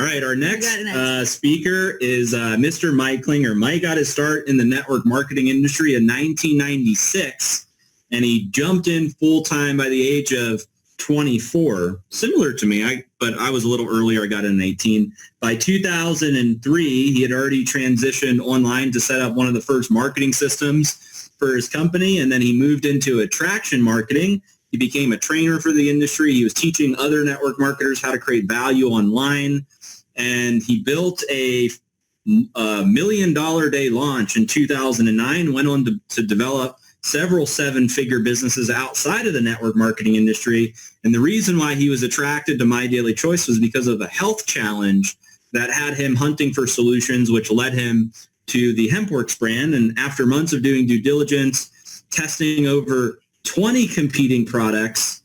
All right, our next speaker is Mr. Mike Klingler. Mike got his start in the network marketing industry in 1996, and he jumped in full-time by the age of 24, similar to me, but I was a little earlier. I got in 18. By 2003, he had already transitioned online to set up one of the first marketing systems for his company, and then he moved into attraction marketing. He became a trainer for the industry. He was teaching other network marketers how to create value online, and he built a $1 million day launch in 2009, went on to develop several seven-figure businesses outside of the network marketing industry. And the reason why he was attracted to MyDailyChoice was because of a health challenge that had him hunting for solutions, which led him to the HempWorks brand. And after months of doing due diligence, testing over 20 competing products,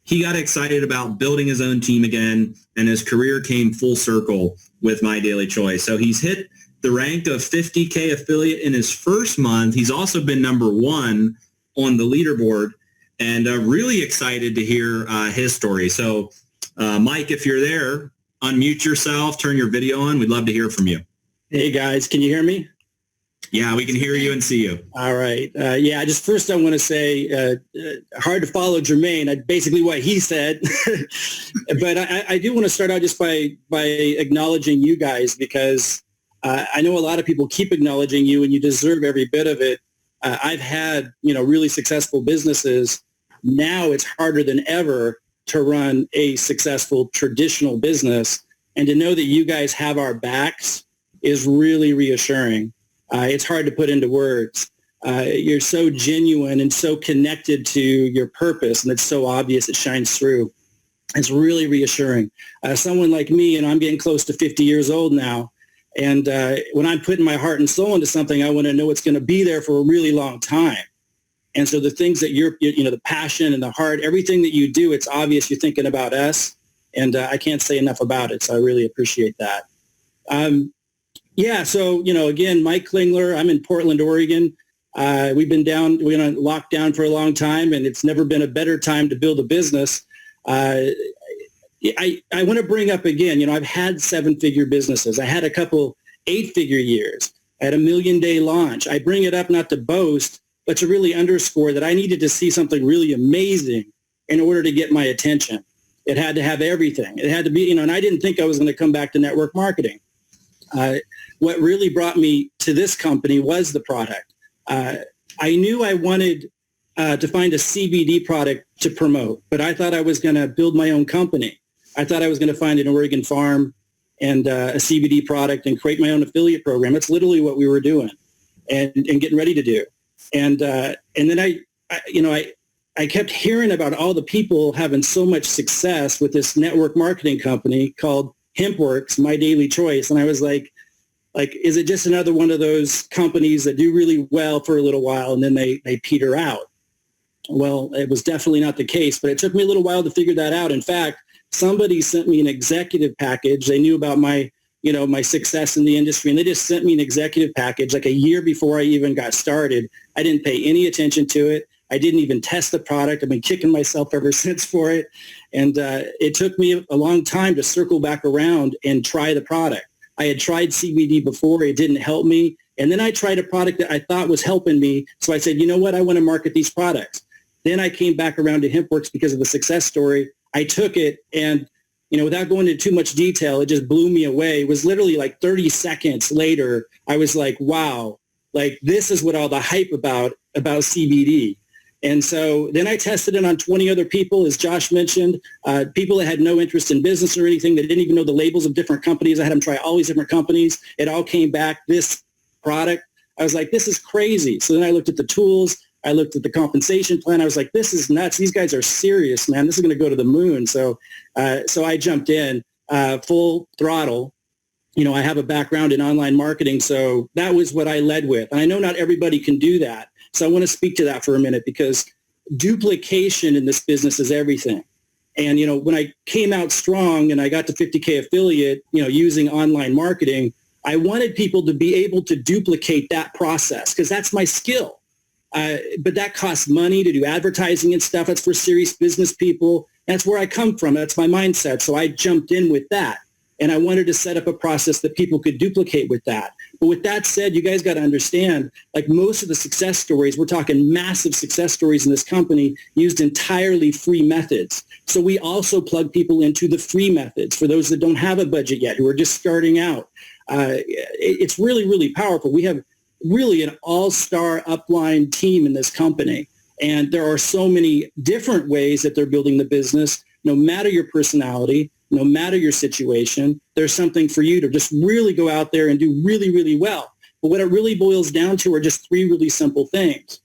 he got excited about building his own team again, and his career came full circle with MyDailyChoice. So he's hit the rank of 50K affiliate in his first month. He's also been number one on the leaderboard, and really excited to hear his story. So, Mike, if you're there, unmute yourself, turn your video on. We'd love to hear from you. Hey, guys. Can you hear me? Yeah, we can hear you and see you. All right. I want to say, hard to follow Jermaine, basically what he said. But I do want to start out just by acknowledging you guys, because I know a lot of people keep acknowledging you, and you deserve every bit of it. I've had, really successful businesses. Now it's harder than ever to run a successful traditional business, and to know that you guys have our backs is really reassuring. It's hard to put into words. You're so genuine and so connected to your purpose, and it's so obvious, it shines through. It's really reassuring. Someone like me, I'm getting close to 50 years old now, and when I'm putting my heart and soul into something, I want to know it's going to be there for a really long time. And so the things that you're the passion and the heart, everything that you do, it's obvious you're thinking about us, and I can't say enough about it, so I really appreciate that. So, again, Mike Klingler, I'm in Portland, Oregon. We've been on lockdown for a long time, and it's never been a better time to build a business. I want to bring up again, I've had seven-figure businesses. I had a couple 8-figure years. I had a $1 million day launch. I bring it up not to boast, but to really underscore that I needed to see something really amazing in order to get my attention. It had to have everything. It had to be, and I didn't think I was going to come back to network marketing. What really brought me to this company was the product. I knew I wanted to find a CBD product to promote, but I thought I was going to build my own company. I thought I was going to find an Oregon farm and a CBD product and create my own affiliate program. That's literally what we were doing and getting ready to do. And then I kept hearing about all the people having so much success with this network marketing company called HempWorks, MyDailyChoice. And I was like, is it just another one of those companies that do really well for a little while and then they peter out? Well, it was definitely not the case, but it took me a little while to figure that out. In fact, somebody sent me an executive package. They knew about my success in the industry, and they just sent me an executive package like a year before I even got started. I didn't pay any attention to it. I didn't even test the product. I've been kicking myself ever since for it. And it took me a long time to circle back around and try the product. I had tried CBD before. It didn't help me. And then I tried a product that I thought was helping me. So I said, you know what? I want to market these products. Then I came back around to HempWorks because of the success story. I took it, and without going into too much detail, it just blew me away. It was literally like 30 seconds later, I was like, wow, like this is what all the hype about CBD. And so then I tested it on 20 other people, as Josh mentioned, people that had no interest in business or anything, that didn't even know the labels of different companies. I had them try all these different companies. It all came back, this product. I was like, this is crazy. So then I looked at the tools. I looked at the compensation plan. I was like, this is nuts. These guys are serious, man. This is going to go to the moon. So I jumped in full throttle. I have a background in online marketing, so that was what I led with. And I know not everybody can do that. So I want to speak to that for a minute, because duplication in this business is everything. And, when I came out strong and I got to 50K affiliate, using online marketing, I wanted people to be able to duplicate that process, because that's my skill. But that costs money to do advertising and stuff. That's for serious business people. That's where I come from. That's my mindset. So I jumped in with that. And I wanted to set up a process that people could duplicate with that. But with that said, you guys got to understand, like most of the success stories, we're talking massive success stories in this company used entirely free methods. So we also plug people into the free methods for those that don't have a budget yet, who are just starting out. It's really, really powerful. We have really an all-star upline team in this company. And there are so many different ways that they're building the business. No matter your personality, no matter your situation, there's something for you to just really go out there and do really, really well. But what it really boils down to are just three really simple things.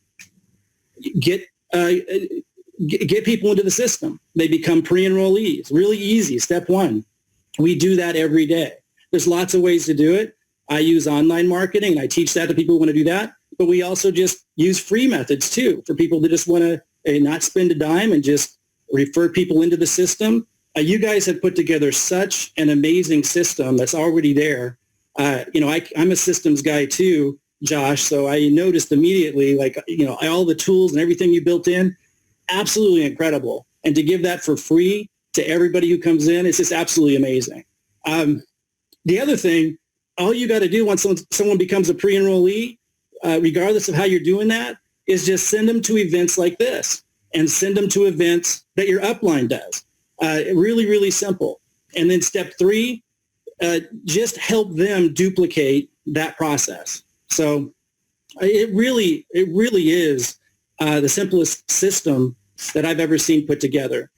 Get people into the system. They become pre-enrollees. Really easy. Step one. We do that every day. There's lots of ways to do it. I use online marketing, and I teach that to people who want to do that. But we also just use free methods, too, for people that just want to not spend a dime and just refer people into the system. You guys have put together such an amazing system that's already there. I'm a systems guy, too, Josh, so I noticed immediately, all the tools and everything you built in, absolutely incredible. And to give that for free to everybody who comes in, it's just absolutely amazing. The other thing, all you got to do once someone becomes a pre-enrollee, regardless of how you're doing that, is just send them to events like this and send them to events that your upline does. Really, really simple. And then step three, just help them duplicate that process. So it really is the simplest system that I've ever seen put together.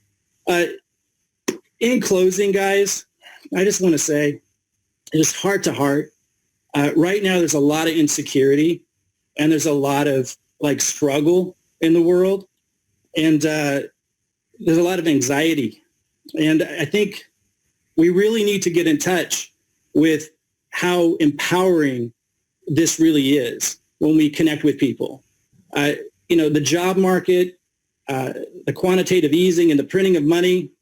In closing, guys, I just want to say, just heart to heart, right now there's a lot of insecurity and there's a lot of struggle in the world, and there's a lot of anxiety. And I think we really need to get in touch with how empowering this really is when we connect with people. The job market, the quantitative easing and the printing of money,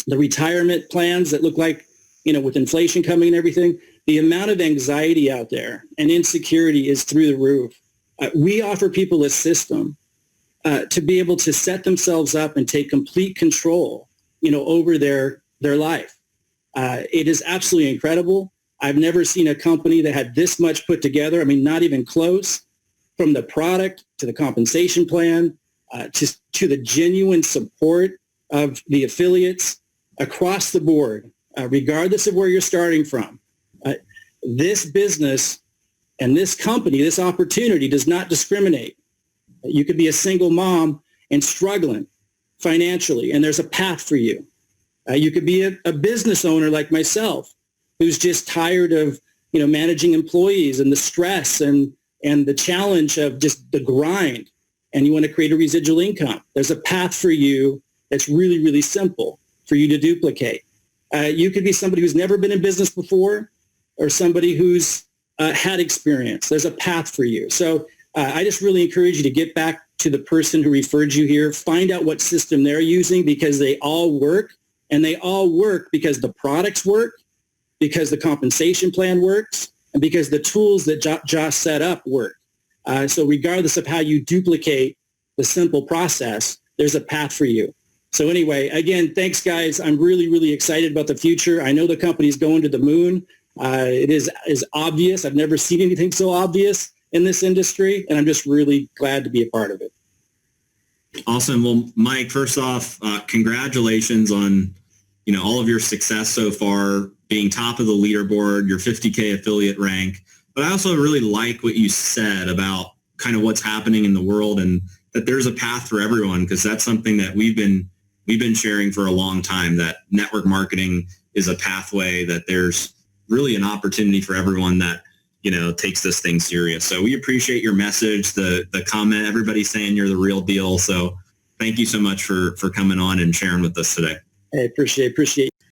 the retirement plans that look like, with inflation coming and everything, the amount of anxiety out there and insecurity is through the roof. We offer people a system to be able to set themselves up and take complete control, over their life. It is absolutely incredible. I've never seen a company that had this much put together. I mean, not even close, from the product to the compensation plan, to the genuine support of the affiliates across the board, regardless of where you're starting from. This business and this company, this opportunity does not discriminate. You could be a single mom and struggling financially, and there's a path for you. You could be a business owner like myself, who's just tired of, managing employees and the stress and the challenge of just the grind, and you want to create a residual income. There's a path for you that's really, really simple for you to duplicate. You could be somebody who's never been in business before, or somebody who's had experience. There's a path for you. So I just really encourage you to get back to the person who referred you here, find out what system they're using, because they all work, and they all work because the products work, because the compensation plan works, and because the tools that Josh set up work. So regardless of how you duplicate the simple process, there's a path for you. So anyway, again, thanks, guys. I'm really, really excited about the future. I know the company's going to the moon. It is obvious. I've never seen anything so obvious in this industry, and I'm just really glad to be a part of it. Awesome. Well, Mike, first off, congratulations on, all of your success so far, being top of the leaderboard, your 50K affiliate rank. But I also really like what you said about kind of what's happening in the world, and that there's a path for everyone, because that's something that we've been sharing for a long time, that network marketing is a pathway, that there's really an opportunity for everyone that, takes this thing serious. So we appreciate your message, the comment, everybody saying you're the real deal. So thank you so much for coming on and sharing with us today. I appreciate